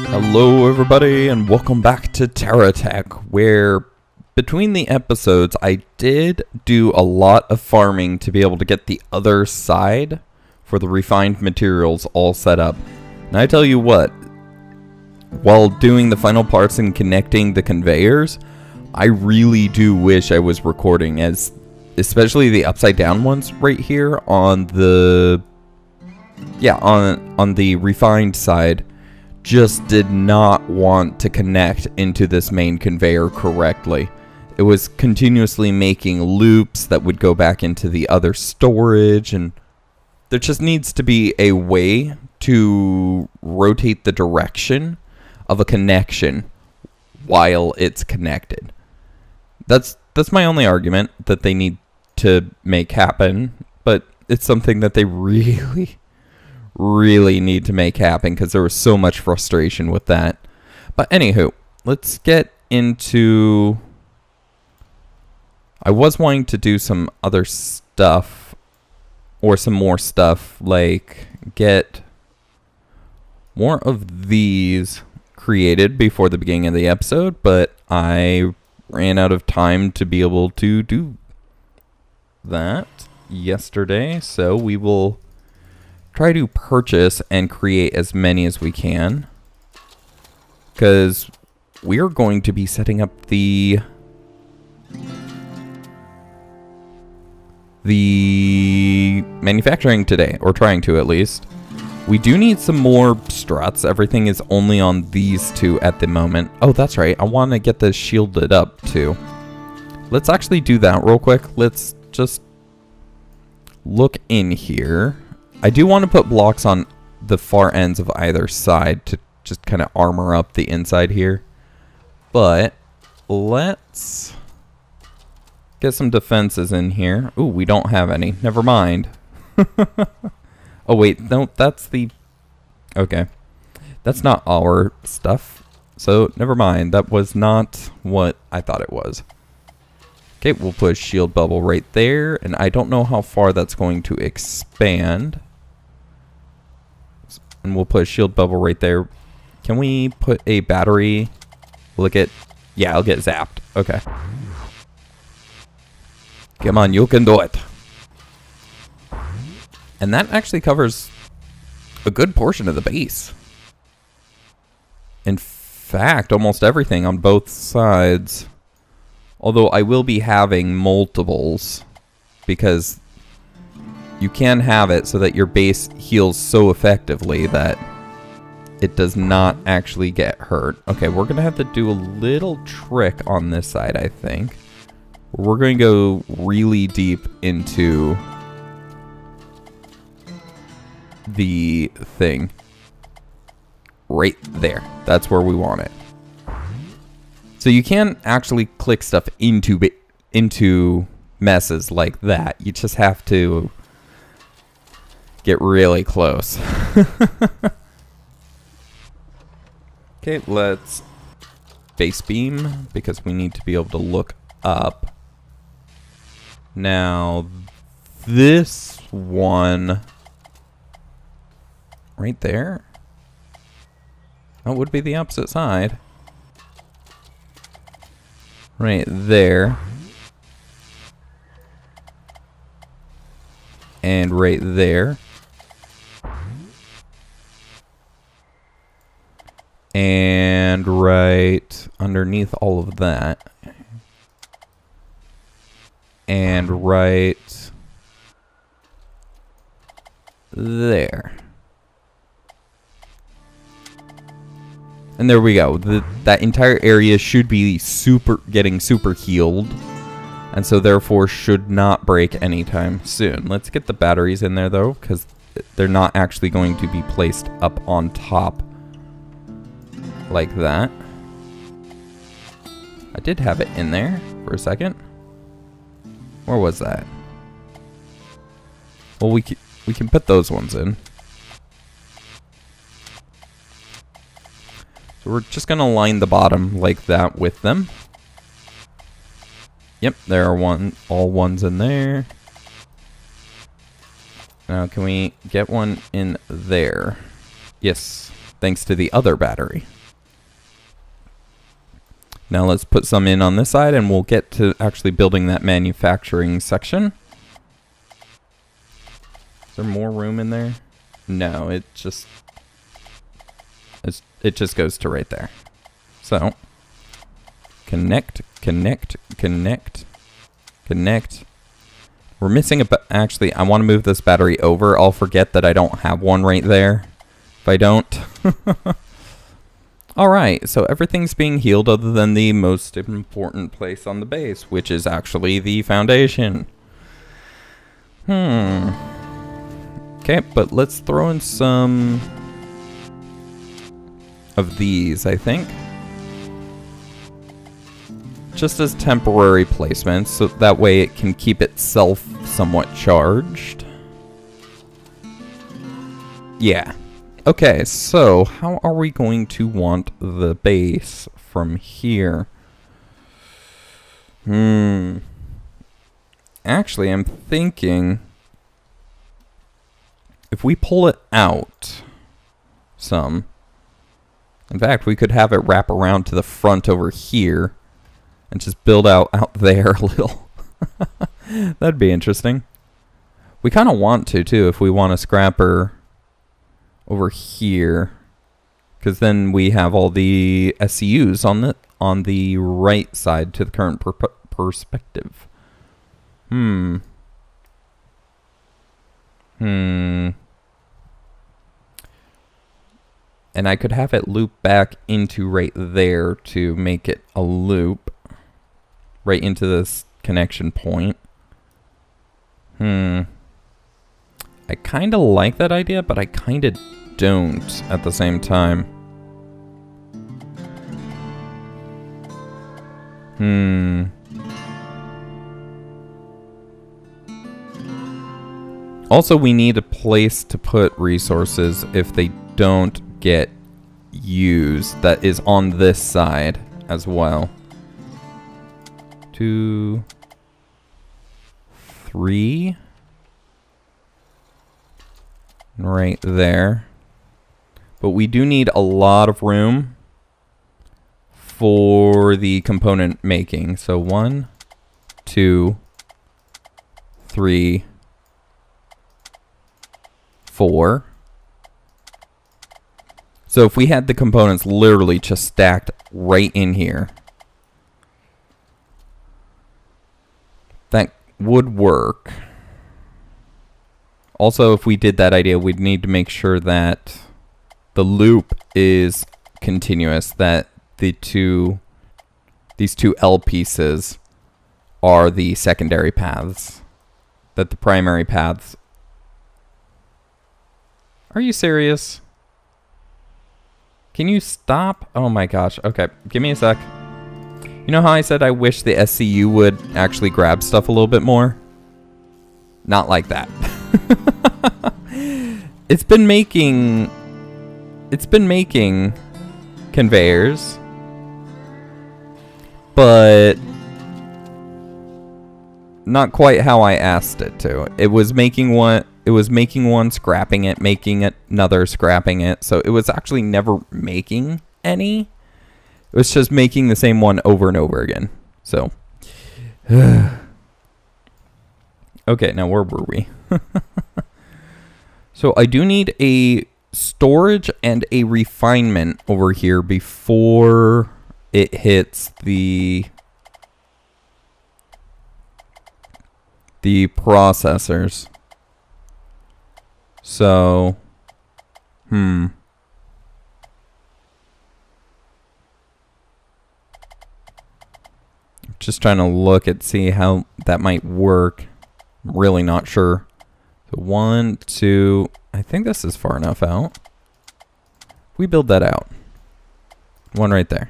Hello everybody and welcome back to TerraTech, where between the episodes I did do a lot of farming to be able to get the other side for the refined materials all set up. And I tell you what, while doing the final parts and connecting the conveyors, I really do wish I was recording, as especially the upside down ones right here on the on the refined side just did not want to connect into this main conveyor correctly. It was continuously making loops that would go back into the other storage, and there just needs to be a way to rotate the direction of a connection while it's connected. That's my only argument that they need to make happen, but it's something that they really need to make happen because there was so much frustration with that. But anywho, let's get into... I was wanting to do some other stuff, or some more stuff, like get more of these created before the beginning of the episode, but I ran out of time to be able to do that yesterday, so we will try to purchase and create as many as we can, because we're going to be setting up the manufacturing today, or trying to at least. We do need some more struts. Everything is only on these two at the moment. Oh, that's right. I want to get this shielded up too. Let's actually do that real quick. Let's just look in here. I do want to put blocks on the far ends of either side to just kind of armor up the inside here. But let's get some defenses in here. Ooh, we don't have any. Never mind. Oh, wait. No, that's the... Okay. That's not our stuff. So, never mind. That was not what I thought it was. Okay, we'll put a shield bubble right there. And I don't know how far that's going to expand. And we'll put a shield bubble right there. Can we put a battery? Look at... Yeah, I'll get zapped. Okay. Come on, you can do it. And that actually covers a good portion of the base. In fact, almost everything on both sides. Although I will be having multiples, because you can have it so that your base heals so effectively that it does not actually get hurt. Okay, we're going to have to do a little trick on this side, I think. We're going to go really deep into the thing. Right there. That's where we want it. So you can actually click stuff into messes like that. You just have to get really close. Okay, let's base beam, because we need to be able to look up. Now, this one right there, that would be the opposite side. Right there. And right there. And right underneath all of that. And right there. And there we go. That entire area should be getting super healed. And so therefore should not break anytime soon. Let's get the batteries in there though, because they're not actually going to be placed up on top like that. I did have it in there for a second. Where was that? Well, we can put those ones in. So we're just going to line the bottom like that with them. Yep, there are all ones in there. Now, can we get one in there? Yes, thanks to the other battery. Now let's put some in on this side, and we'll get to actually building that manufacturing section. Is there more room in there? No, it just goes to right there. So, connect, connect, connect, connect. We're missing a... Actually, I want to move this battery over. I'll forget that I don't have one right there if I don't. Alright, so everything's being healed other than the most important place on the base, which is actually the foundation. Okay, but let's throw in some of these, I think. Just as temporary placements, so that way it can keep itself somewhat charged. Yeah. Okay, so how are we going to want the base from here? Actually, I'm thinking if we pull it out some, in fact, we could have it wrap around to the front over here and just build out there a little. That'd be interesting. We kind of want to, too, if we want a scrapper over here, because then we have all the SCUs on the right side to the current perspective. And I could have it loop back into right there to make it a loop right into this connection point. I kind of like that idea, but I kind of don't at the same time. Also, we need a place to put resources if they don't get used that is on this side as well. 2, 3. Right there. But we do need a lot of room for the component making. So 1, 2, 3, 4. So if we had the components literally just stacked right in here, that would work. Also, if we did that idea, we'd need to make sure that the loop is continuous, that these two L pieces are the secondary paths, that the primary paths... Are you serious? Can you stop? Oh my gosh. Okay, give me a sec. You know how I said I wish the SCU would actually grab stuff a little bit more? Not like that. It's been making conveyors, but not quite how I asked it to. It was making one, scrapping it, making it another, scrapping it. So it was actually never making any. It was just making the same one over and over again. So okay, now where were we? So I do need a storage and a refinement over here before it hits the processors. So, just trying to look at see how that might work. I'm really not sure. So 1, 2, I think this is far enough out. We build that out. One right there.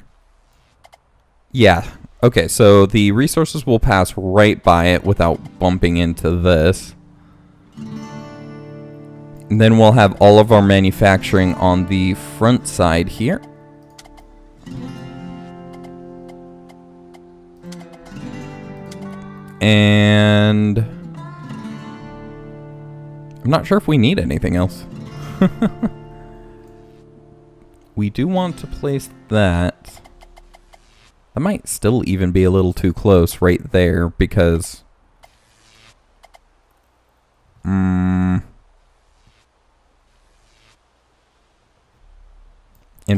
Yeah. Okay, so the resources will pass right by it without bumping into this. And then we'll have all of our manufacturing on the front side here. And I'm not sure if we need anything else. We do want to place that. That might still even be a little too close right there because... in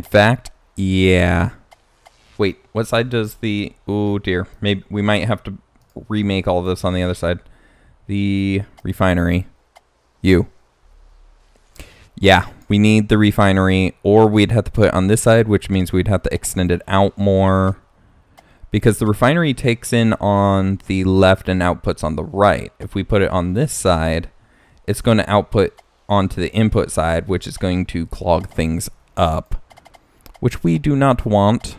fact, yeah. Wait, what side does the... Oh dear. Maybe we might have to remake all of this on the other side. The refinery. Yeah, we need the refinery, or we'd have to put it on this side, which means we'd have to extend it out more. Because the refinery takes in on the left and outputs on the right. If we put it on this side, it's going to output onto the input side, which is going to clog things up. Which we do not want.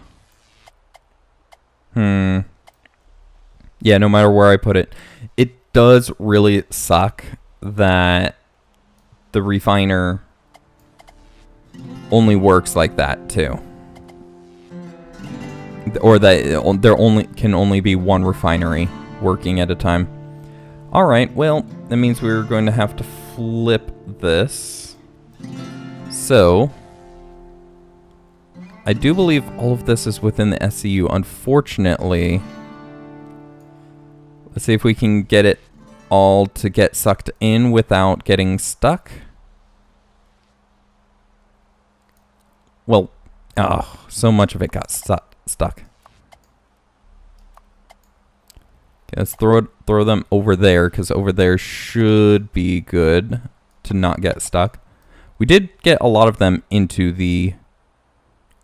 Yeah, no matter where I put it. It does really suck that the refiner only works like that too. Or that there can only be one refinery working at a time. Alright, well, that means we're going to have to flip this. So, I do believe all of this is within the SCU. Unfortunately, let's see if we can get it all to get sucked in without getting stuck. Well, so much of it got stuck. Okay, let's throw them over there, because over there should be good to not get stuck. We did get a lot of them into the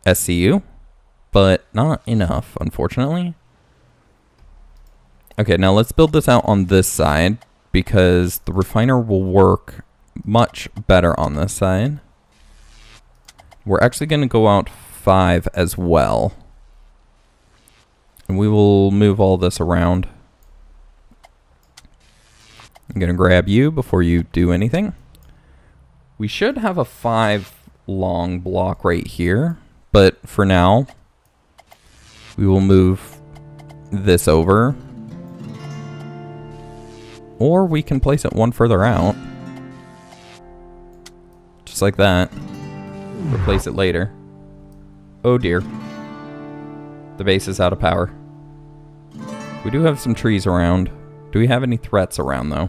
SCU, but not enough, unfortunately. Okay, now let's build this out on this side, because the refiner will work much better on this side. We're actually going to go out 5 as well. And we will move all this around. I'm going to grab you before you do anything. We should have a 5 long block right here. But for now, we will move this over. Or we can place it one further out. Just like that. Replace it later. Oh dear. The base is out of power. We do have some trees around. Do we have any threats around though?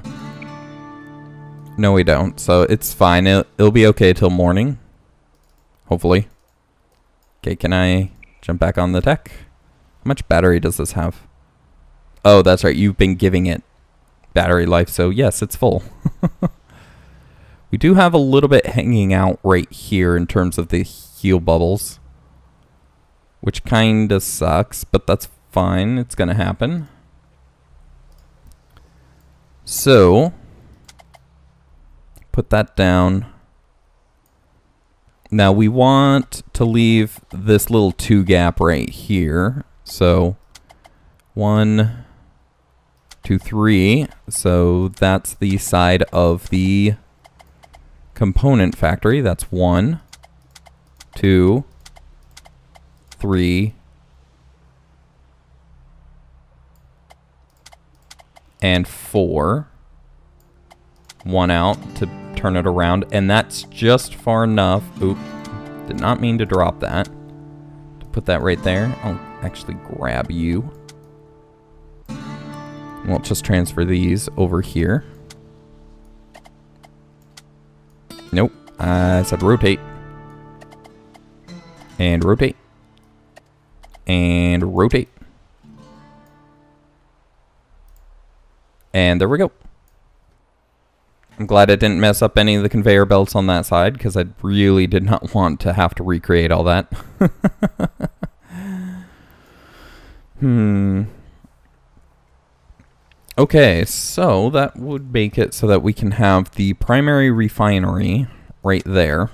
No, we don't. So it's fine. It'll be okay till morning. Hopefully. Okay, can I jump back on the tech? How much battery does this have? Oh, that's right. You've been giving it battery life. So yes, it's full. We do have a little bit hanging out right here in terms of the heal bubbles, which kind of sucks, but that's fine. It's going to happen. So, put that down. Now we want to leave this little 2 gap right here. So, 1, 2, 3. So that's the side of the component factory. That's 1, 2, 3, and 4. 1 out to turn it around, and that's just far enough. Oop, did not mean to drop that. To put that right there. I'll actually grab you. We'll just transfer these over here. Nope, I said rotate. And rotate. And rotate. And there we go. I'm glad I didn't mess up any of the conveyor belts on that side, because I really did not want to have to recreate all that. Okay, so that would make it so that we can have the primary refinery right there.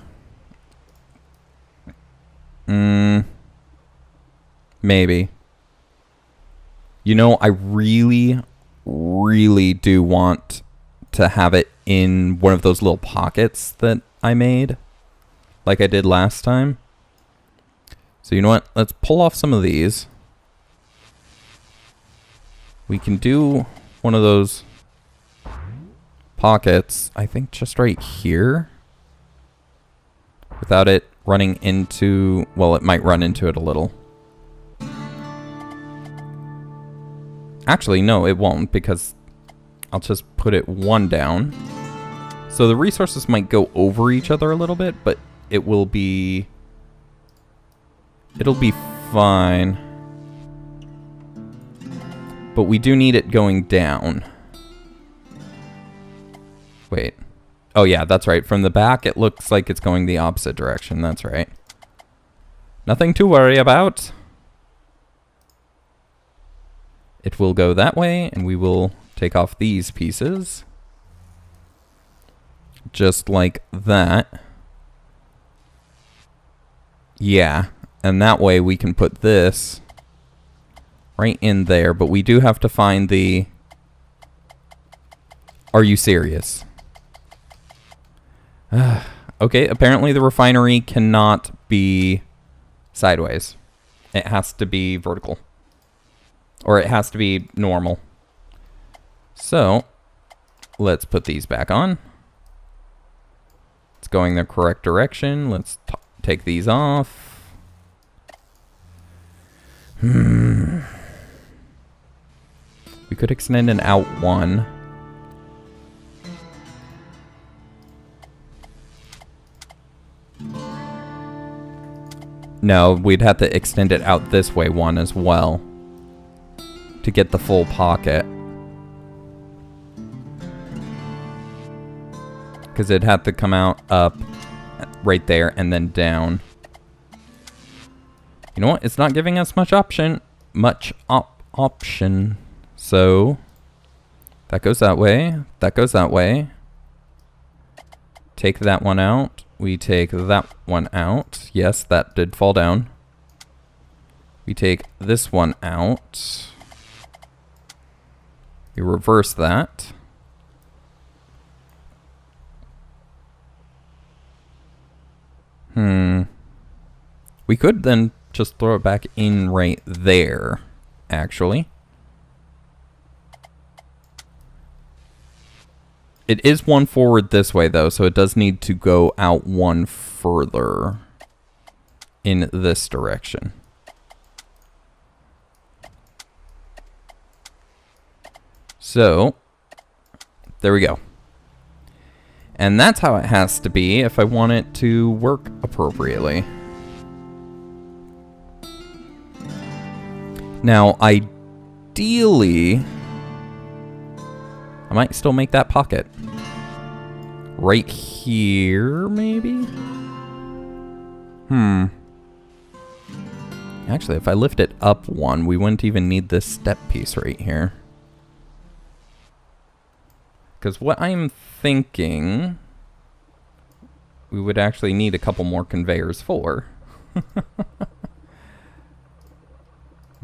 Maybe. You know, I really do want to have it in one of those little pockets that I made, like I did last time. So you know what? Let's pull off some of these. We can do one of those pockets, I think just right here. Without it running into... Well, it might run into it a little. Actually, no, it won't, because I'll just put it one down. So the resources might go over each other a little bit, but it will be... It'll be fine. But we do need it going down. Wait. Oh yeah, that's right. From the back, it looks like it's going the opposite direction. That's right. Nothing to worry about. It will go that way, and we will take off these pieces. Just like that. Yeah, and that way we can put this right in there, but we do have to find the... Are you serious? Okay, apparently the refinery cannot be sideways. It has to be vertical. Or it has to be normal. So, let's put these back on. It's going the correct direction. Let's take these off. We could extend an out one. No, we'd have to extend it out this way one as well to get the full pocket. Because it'd have to come out up right there and then down. You know what? It's not giving us much option. Option. So that goes that way. That goes that way. Take that one out. We take that one out. Yes, that did fall down. We take this one out. We reverse that. We could then just throw it back in right there, actually. It is one forward this way, though, so it does need to go out one further in this direction. So, there we go. And that's how it has to be if I want it to work appropriately. Now, ideally, I might still make that pocket. Right here, maybe? Actually, if I lift it up one, we wouldn't even need this step piece right here. Because what I'm thinking, we would actually need a couple more conveyors for. You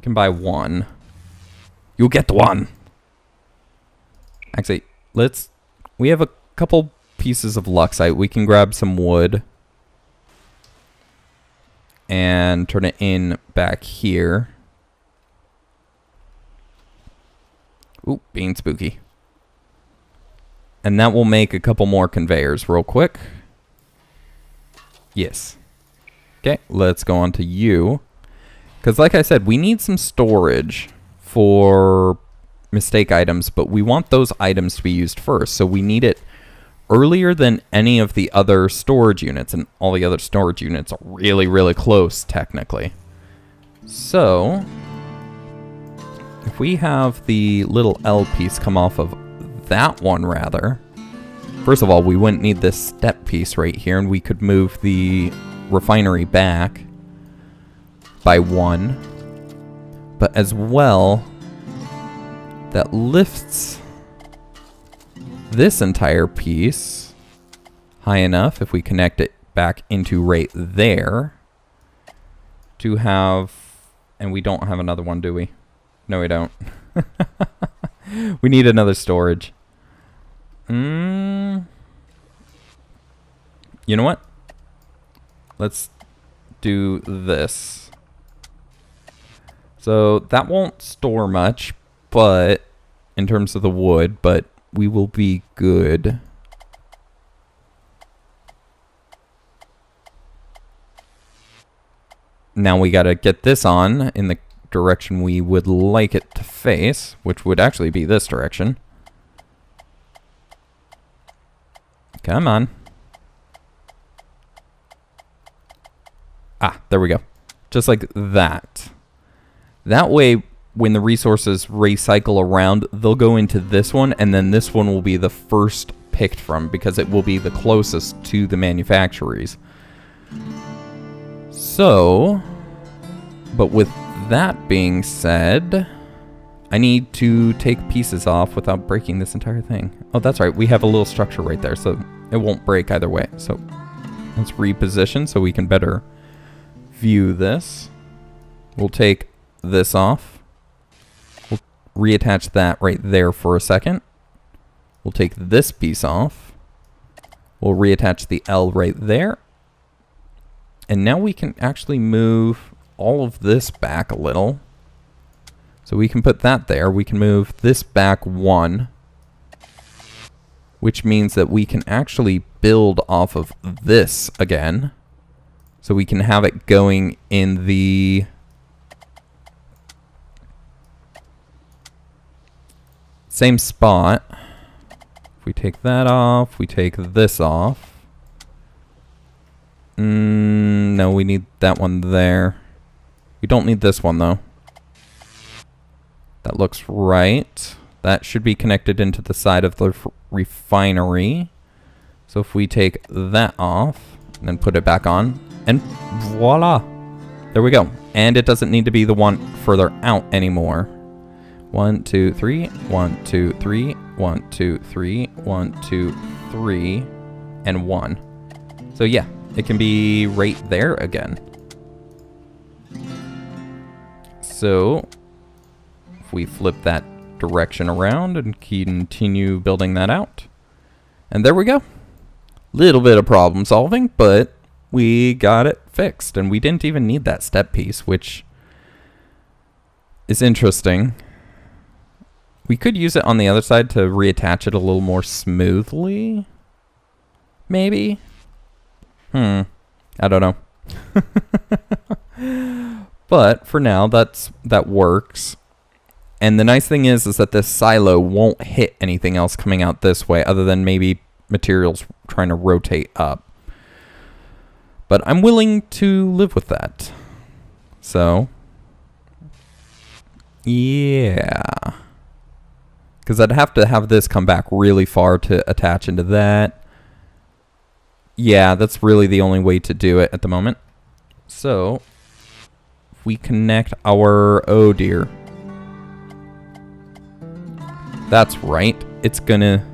can buy one. You'll get one. Actually, we have a couple pieces of luxite. We can grab some wood and turn it in back here. Ooh, being spooky. And that will make a couple more conveyors real quick. Yes. Okay, let's go on to you. Because like I said, we need some storage for mistake items, but we want those items to be used first. So we need it earlier than any of the other storage units. And all the other storage units are really, really close, technically. So, if we have the little L piece come off of that one, rather. First of all, we wouldn't need this step piece right here, and we could move the refinery back by one. But as well, that lifts this entire piece high enough, if we connect it back into right there, to have... And we don't have another one, do we? No, we don't. We need another storage. You know what? Let's do this. So that won't store much, but in terms of the wood, but we will be good. Now we gotta get this on in the direction we would like it to face, which would actually be this direction. Come on. Ah, there we go. Just like that. That way, when the resources recycle around, they'll go into this one, and then this one will be the first picked from, because it will be the closest to the manufacturers. So, but with that being said, I need to take pieces off without breaking this entire thing. Oh, that's right. We have a little structure right there, so it won't break either way. So let's reposition so we can better view this. We'll take this off. We'll reattach that right there for a second. We'll take this piece off. We'll reattach the L right there. And now we can actually move all of this back a little. So we can put that there. We can move this back one, which means that we can actually build off of this again. So we can have it going in the same spot. If we take that off, we take this off. No, we need that one there. We don't need this one though. That looks right. That should be connected into the side of the refinery. So if we take that off and then put it back on, and voila, there we go. And it doesn't need to be the one further out anymore. 1, 2, 3, 1, 2, 3, 1, 2, 3, 1, 2, 3, and 1. So yeah, it can be right there again. So if we flip that direction around and continue building that out. And there we go. Little bit of problem solving, but we got it fixed. And we didn't even need that step piece, which is interesting. We could use it on the other side to reattach it a little more smoothly. Maybe. I don't know. But for now, that works. And the nice thing is that this silo won't hit anything else coming out this way, other than maybe materials trying to rotate up. But I'm willing to live with that. So, yeah. Because I'd have to have this come back really far to attach into that. Yeah, that's really the only way to do it at the moment. So, if we connect our... Oh dear. That's right. It's gonna...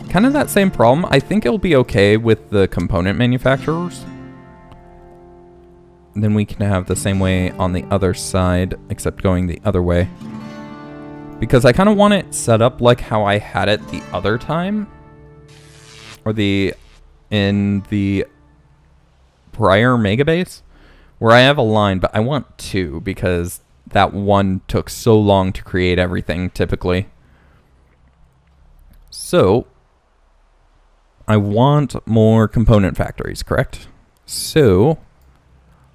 Kind of that same problem. I think it'll be okay with the component manufacturers. Then we can have the same way on the other side, except going the other way. Because I kind of want it set up like how I had it the other time. Or in the prior Megabase. Where I have a line, but I want two because that one took so long to create everything, typically. So, I want more component factories, correct? So,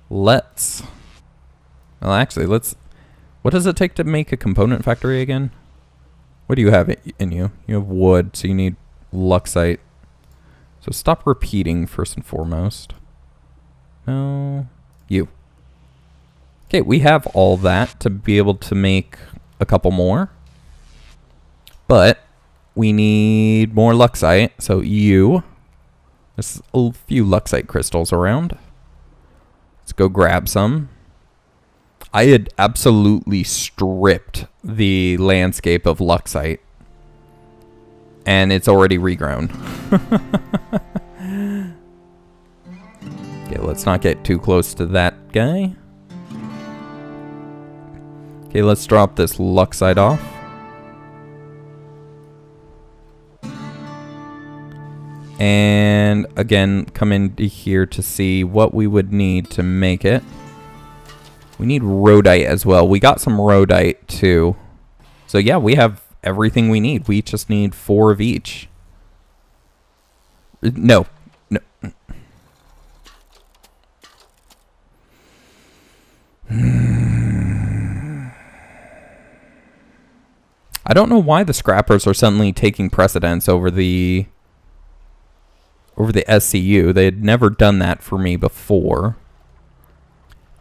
let's... Well, actually, let's... What does it take to make a component factory again? What do you have in you? You have wood, so you need luxite. So stop repeating first and foremost. No. You. Okay, we have all that to be able to make a couple more. But we need more luxite, so you. There's a few luxite crystals around. Let's go grab some. I had absolutely stripped the landscape of luxite. And it's already regrown. Okay, let's not get too close to that guy. Okay, let's drop this luxite off. And again, come into here to see what we would need to make it. We need rhodite as well. We got some rhodite too. So yeah, we have everything we need. We just need 4 of each. No. No. I don't know why the scrappers are suddenly taking precedence over the SCU. They had never done that for me before.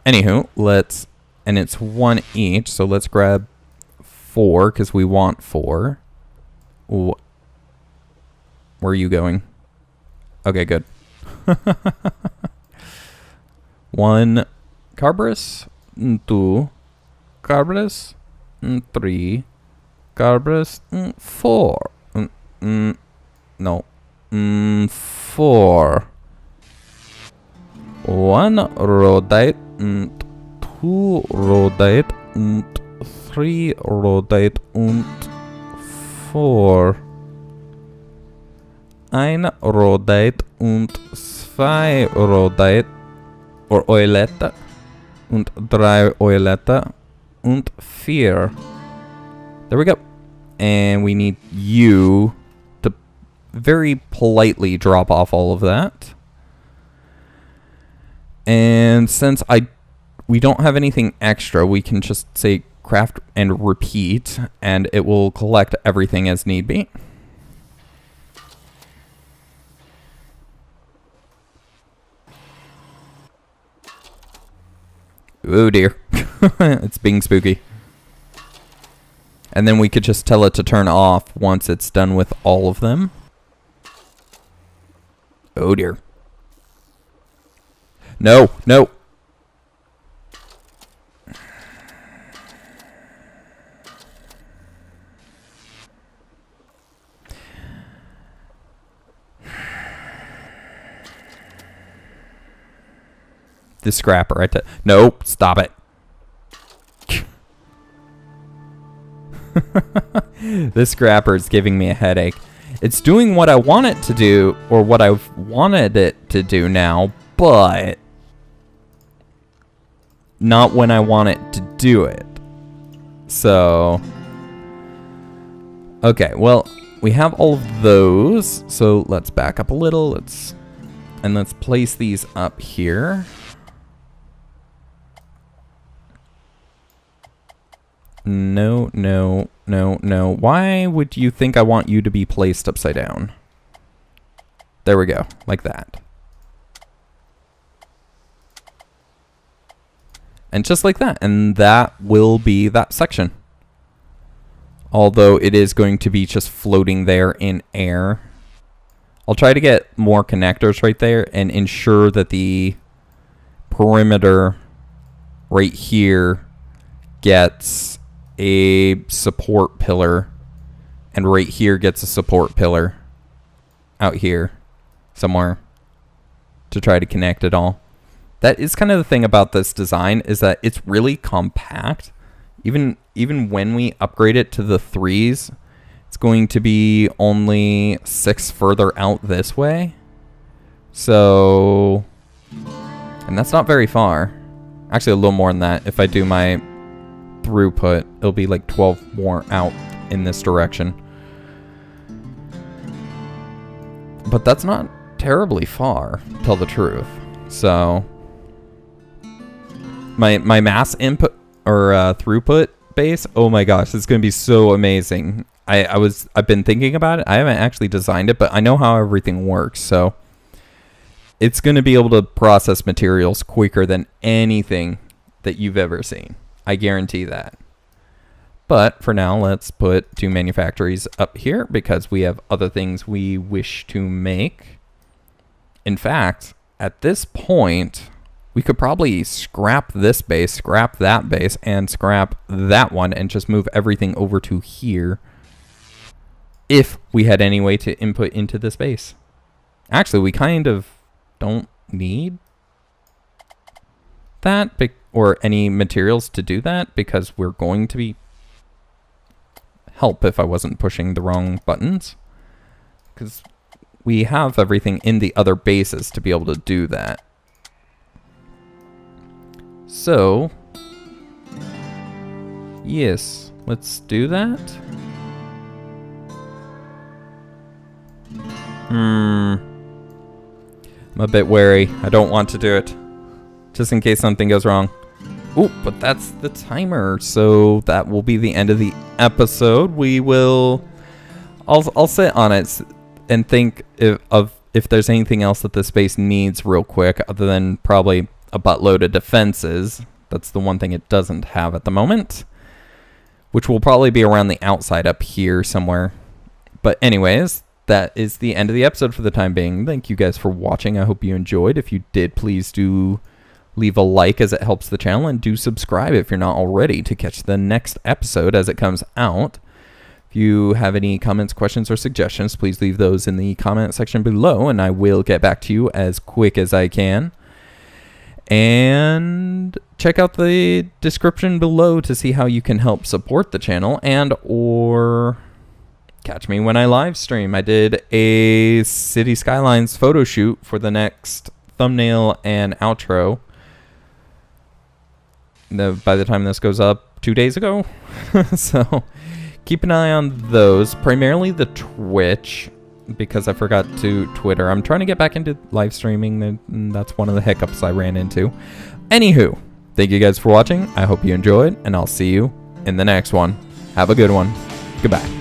Anywho, and it's 1 each, so let's grab 4 because we want 4. Ooh. Where are you going? Okay, good. 1 Carburus, 2 Carburus, 3 Carburus, 4. No. 4. 1 Rhodite, 2 Rhodite, 3 Rhodite, and 4. 1 Rhodite und 2 Rhodite, or Oilette, und 3 Oilette, und 4. There we go. And we need you to very politely drop off all of that. And since we don't have anything extra, we can just say craft and repeat, and it will collect everything as need be. Oh dear. It's being spooky. And then we could just tell it to turn off once it's done with all of them. Oh dear. No, no. The scrapper right there. Nope, stop it. This scrapper is giving me a headache. It's doing what I want it to do, or what I've wanted it to do now, but not when I want it to do it. So, okay, well, we have all of those, so let's back up a little. Let's place these up here. No, no, no, no. Why would you think I want you to be placed upside down? There we go, like that. And just like that. And that will be that section. Although it is going to be just floating there in air. I'll try to get more connectors right there and ensure that the perimeter right here gets a support pillar, and right here gets a support pillar out here somewhere to try to connect it all. That is kind of the thing about this design, is that it's really compact. Even when we upgrade it to the 3s, it's going to be only 6 further out this way. So, and that's not very far. Actually, a little more than that. If I do my throughput, it'll be like 12 more out in this direction. But that's not terribly far, to tell the truth. So my mass input or throughput base, oh my gosh, it's gonna be so amazing. I've been thinking about it. I haven't actually designed it, but I know how everything works, so it's gonna be able to process materials quicker than anything that you've ever seen. I guarantee that. But for now, let's put 2 manufactories up here because we have other things we wish to make. In fact, at this point, we could probably scrap this base, scrap that base, and scrap that one and just move everything over to here if we had any way to input into this base. Actually, we kind of don't need that or any materials to do that because we're going to be help if I wasn't pushing the wrong buttons, because we have everything in the other bases to be able to do that. So yes, let's do that. I'm a bit wary. I don't want to do it. Just in case something goes wrong. Ooh, but that's the timer. So that will be the end of the episode. I'll sit on it and think if there's anything else that this base needs real quick, other than probably a buttload of defenses. That's the one thing it doesn't have at the moment, which will probably be around the outside up here somewhere. But anyways, that is the end of the episode for the time being. Thank you guys for watching. I hope you enjoyed. If you did, please do leave a like as it helps the channel, and do subscribe if you're not already to catch the next episode as it comes out. If you have any comments, questions, or suggestions, please leave those in the comment section below, and I will get back to you as quick as I can. And check out the description below to see how you can help support the channel and or catch me when I live stream. I did a City Skylines photo shoot for the next thumbnail and outro. By the time this goes up, 2 days ago. So keep an eye on those, primarily the Twitch, because I forgot to Twitter. I'm trying to get back into live streaming, and that's one of the hiccups I ran into. Anywho, thank you guys for watching. I hope you enjoyed, and I'll see you in the next one. Have a good one. Goodbye.